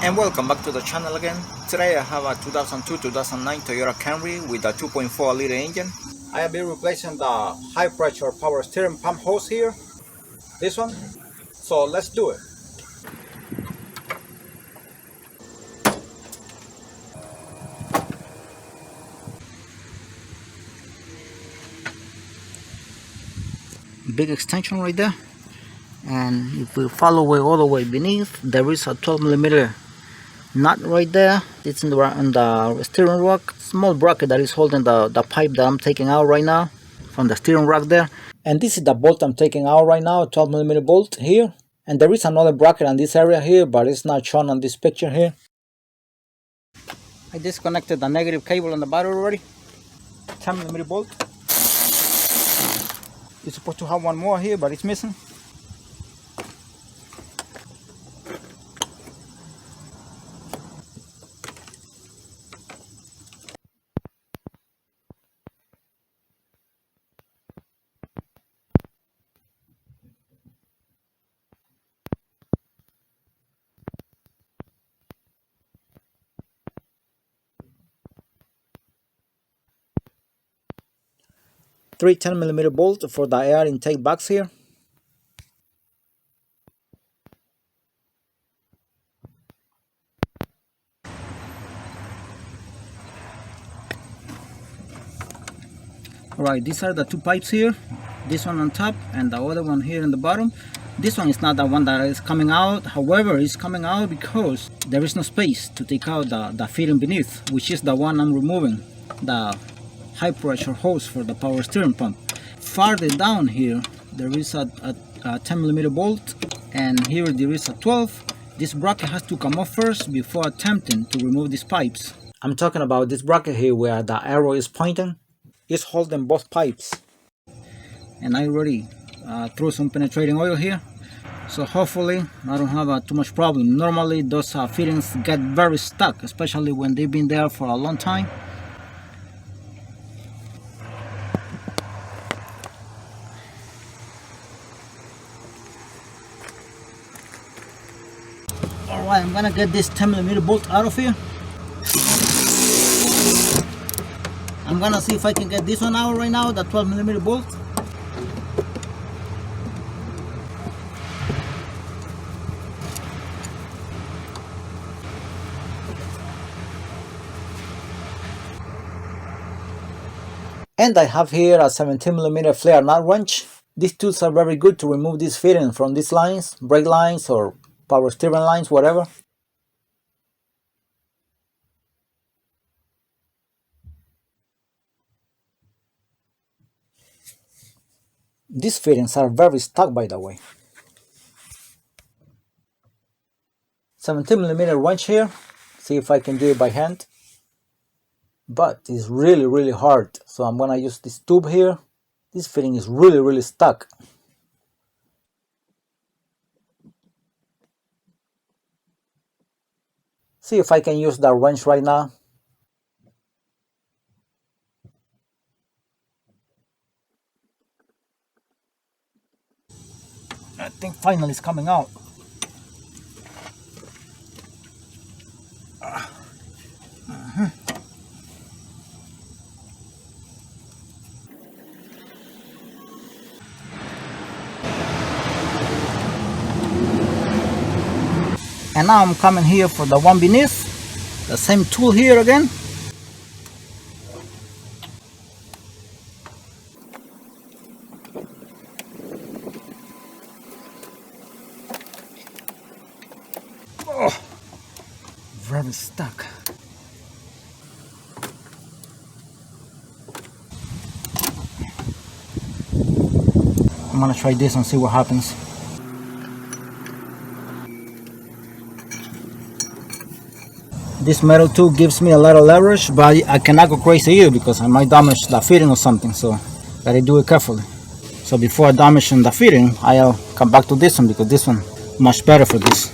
And welcome back to the channel again. Today I have a 2002-2009 Toyota Camry with a 2.4 liter engine. I have been replacing the high pressure power steering pump hose here, this one. So let's do it. Big extension right there, and if we follow it all the way beneath, there is a 12mm nut right there. It's in the steering rack, small bracket that is holding the pipe that I'm taking out right now from the steering rack there. And this is the bolt I'm taking out right now, 12mm bolt here. And there is another bracket on this area here, but it's not shown on this picture here. I disconnected the negative cable on the battery already. 10mm bolt. It's supposed to have one more here, but it's missing. Three 10mm bolts for the air intake box here. Alright, these are the two pipes here. This one on top and the other one here in the bottom. This one is not the one that is coming out. However, it's coming out because there is no space to take out the fitting beneath, which is the one I'm removing, the high pressure hose for the power steering pump. Farther down here, there is a 10mm bolt, and here there is a 12. This bracket has to come off first before attempting to remove these pipes. I'm talking about this bracket here where the arrow is pointing. It's holding both pipes. And I already threw some penetrating oil here, so hopefully I don't have too much problem. Normally those fittings get very stuck, especially when they've been there for a long time. Alright, I'm gonna get this 10mm bolt out of here. I'm gonna see if I can get this one out right now, the 12mm bolt. And I have here a 17mm flare nut wrench. These tools are very good to remove this fitting from these lines, brake lines or power steering lines, whatever. These fittings are very stuck, by the way. 17mm wrench here. See if I can do it by hand. But it's really hard, so I'm gonna use this tube here. This fitting is really stuck. See if I can use that wrench right now. I think finally it's coming out. And now I'm coming here for the one beneath. The same tool here again. Oh, very stuck. I'm gonna try this and see what happens. This metal tool gives me a lot of leverage, but I cannot go crazy here because I might damage the fitting or something, so gotta do it carefully. So before damaging the fitting, I'll come back to this one because this one much better for this.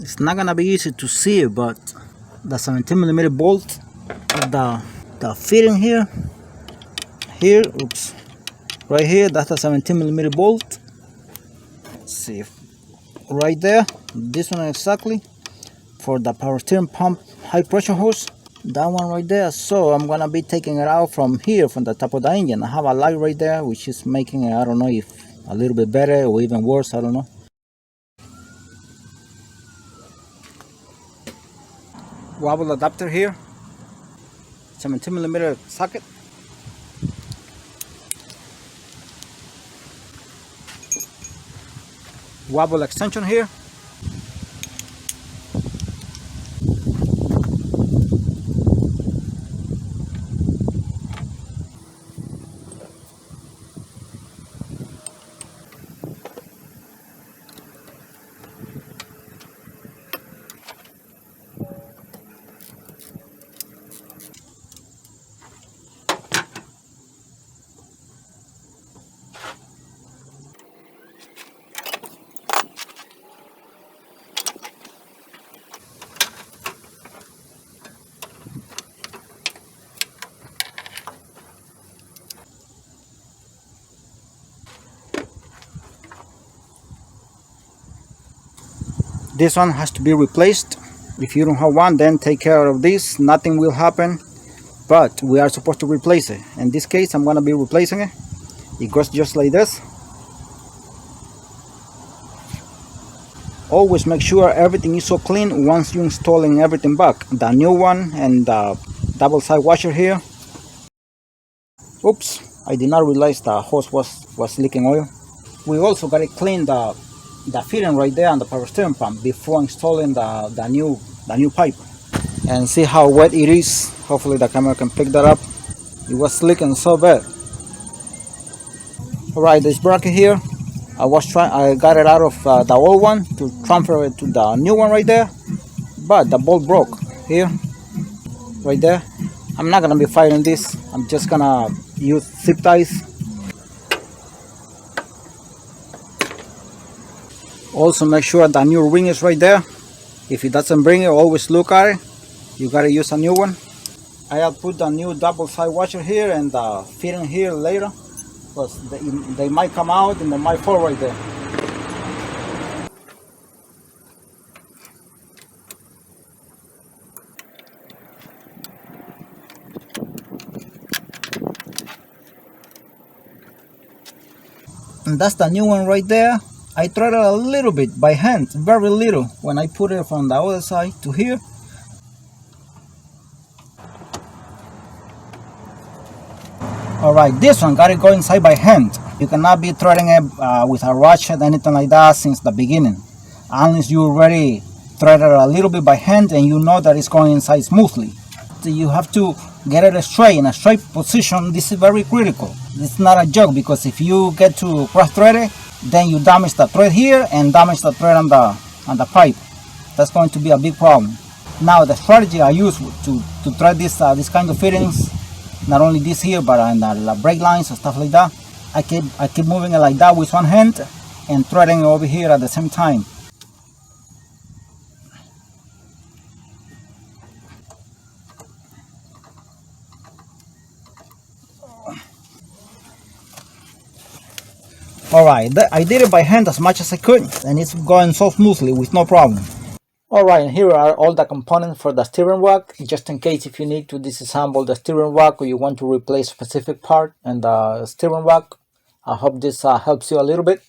It's not gonna be easy to see, but the 17mm bolt of the fitting here, oops, right here, that's the 17mm bolt. Let's see, right there, this one exactly for the power steering pump high pressure hose, that one right there. So I'm gonna be taking it out from here, from the top of the engine. I have a light right there which is making it, I don't know if a little bit better or even worse, I don't know. Wobble adapter here, 17mm socket, wobble extension here, this one has to be replaced. If you don't have one, then take care of this, nothing will happen, but we are supposed to replace it. In this case, I'm gonna be replacing it. It goes just like this. Always make sure everything is so clean once you're installing everything back, the new one and the double side washer here. Oops, I did not realize the hose was leaking oil. We also got to clean the fitting right there on the power steering pump before installing the new pipe, and see how wet it is. Hopefully the camera can pick that up. It was leaking so bad. Alright, this bracket here, I got it out of the old one to transfer it to the new one right there, but the bolt broke here, right there. I'm not gonna be firing this, I'm just gonna use zip ties. Also make sure the new ring is right there. If it doesn't bring it, always look at it. You gotta use a new one. I'll put the new double side washer here and the fitting here later, because they might come out and they might fall right there. And that's the new one right there. I tried it a little bit by hand, very little, when I put it from the other side to here. Alright, this one got to go inside by hand. You cannot be threading it with a ratchet, anything like that since the beginning, unless you already threaded it a little bit by hand and you know that it's going inside smoothly. So you have to get it straight, in a straight position. This is very critical. It's not a joke, because if you get to cross thread it, then you damage the thread here and damage the thread on the pipe. That's going to be a big problem. Now the strategy I use to thread this kind of fittings, not only this here but on the brake lines and stuff like that, I keep moving it like that with one hand and threading it over here at the same time. Alright, I did it by hand as much as I could, and it's going so smoothly with no problem. Alright, here are all the components for the steering rack, just in case if you need to disassemble the steering rack or you want to replace a specific part in the steering rack. I hope this helps you a little bit.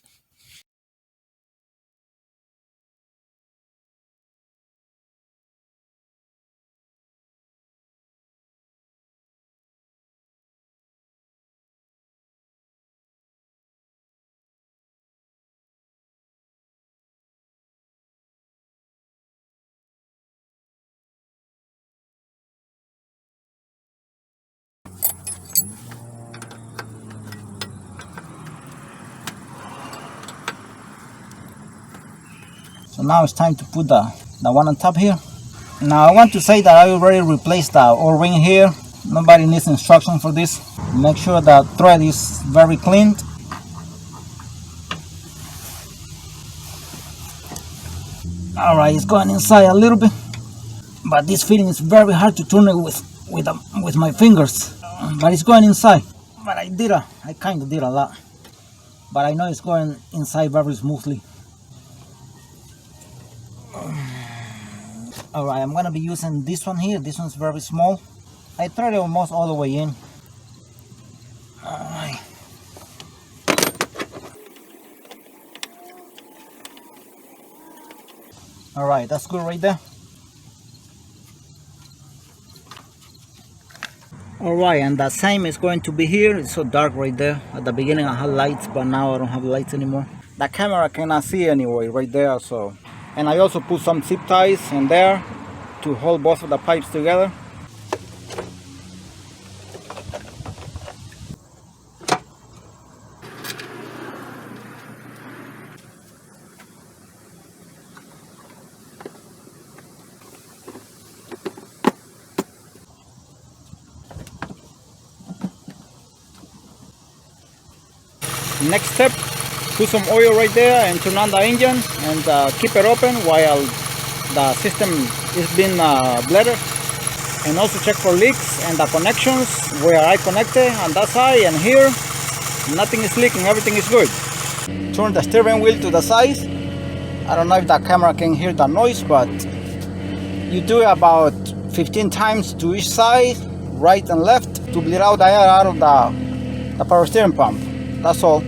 So now it's time to put the one on top here. Now I want to say that I already replaced the O-ring here. Nobody needs instruction for this. Make sure the thread is very clean. Alright, it's going inside a little bit, but this feeling is very hard to turn it with my fingers. But it's going inside. But I kind of did a lot. But I know it's going inside very smoothly. Alright, I'm gonna be using this one here. This one's very small. I tried it almost all the way in. Alright. Alright, that's good right there. Alright, and the same is going to be here. It's so dark right there. At the beginning I had lights, but now I don't have lights anymore. The camera cannot see anyway right there, so. And I also put some zip ties in there to hold both of the pipes together. Next step, put some oil right there and turn on the engine and keep it open while the system is being bladed. And also check for leaks and the connections where I connected on that side and here. Nothing is leaking, everything is good. Turn the steering wheel to the side. I don't know if the camera can hear the noise, but you do it about 15 times to each side, right and left, to bleed out the air out of the power steering pump. That's all.